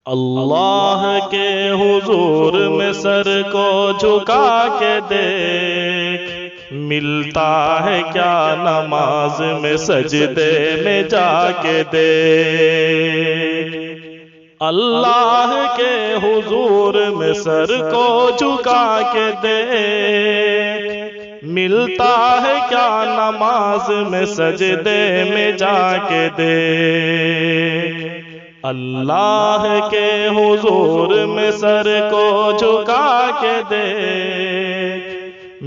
اللہ کے حضور میں سر کو جھکا کے دیکھ، ملتا ہے کیا نماز میں سجدے میں جا کے دیکھ۔ اللہ کے حضور میں سر کو جھکا کے دیکھ، ملتا ہے کیا نماز میں سجدے میں جا کے دیکھ۔ اللہ کے حضور میں سر کو جھکا کے دیکھ،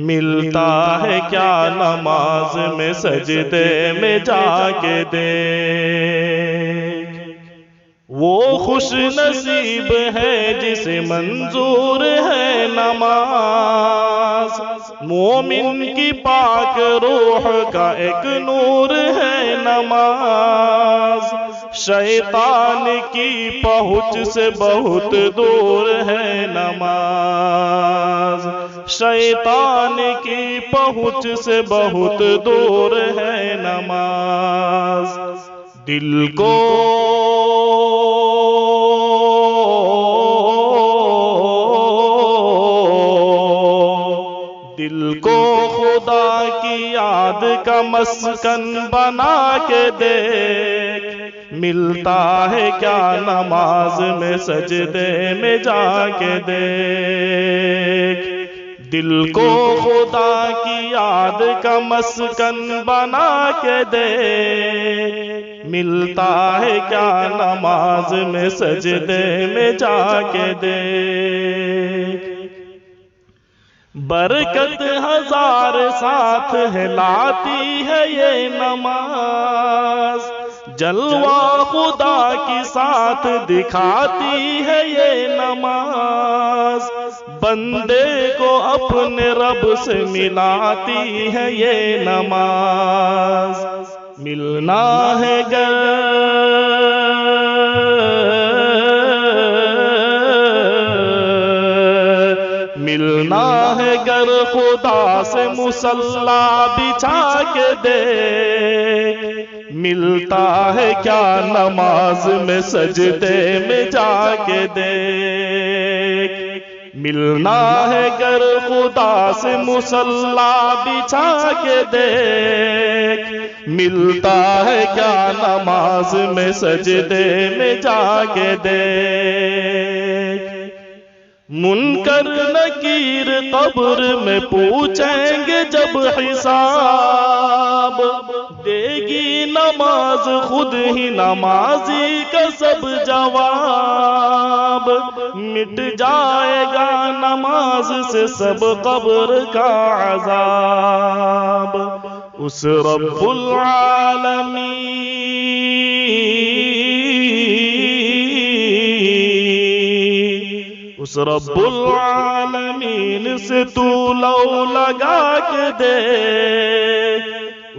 ملتا ہے کیا نماز میں سجدے میں جا کے دیکھ۔ وہ خوش نصیب ہے جسے منظور ہے نماز، مومن کی پاک روح کا ایک نور ہے نماز، شیطان کی پہنچ سے بہت دور ہے نماز، شیطان کی پہنچ سے بہت دور ہے نماز۔ دل کو خدا کی یاد کا مسکن بنا کے دیکھ، ملتا ہے کیا نماز میں سجدے میں جا کے دیکھ۔ دل کو خدا کی یاد کا مسکن بنا کے دیکھ، ملتا ہے کیا نماز میں سجدے میں جا کے دیکھ۔ برکت ہزار ساتھ ہے لاتی ہے یہ نماز، جلوہ خدا کی ساتھ دکھاتی ہے یہ نماز، بندے کو اپنے رب سے ملاتی ہے یہ نماز۔ ملنا ہے گر خدا سے مصلی بچھا کے دیکھ، ملتا ہے کیا نماز میں سجدے میں جا کے دیکھ۔ ملنا ہے گر خدا سے مصلی بچھا کے دیکھ، ملتا ہے کیا نماز میں سجدے میں جا کے دیکھ۔ منکر نکیر قبر میں پوچھیں گے جب حساب، دے گی نماز خود ہی نمازی کا سب جواب، مٹ جائے گا نماز سے سب قبر کا عذاب۔ اس رب العالمین سے تو لو لگا کے دیکھ،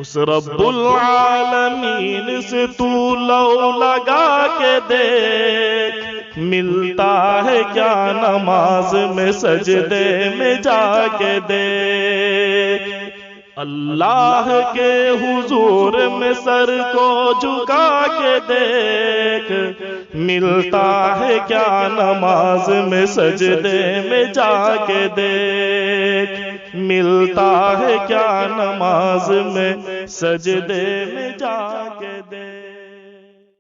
اس رب العالمین سے تو لو لگا کے دیکھ، ملتا ہے کیا نماز میں سجدے میں جا کے دیکھ۔ اللہ کے حضور میں سر کو جھکا کے دیکھ، ملتا ہے کیا نماز میں سجدے میں جا کے دیکھ، ملتا ہے کیا نماز میں سجدے میں جا کے دیکھ۔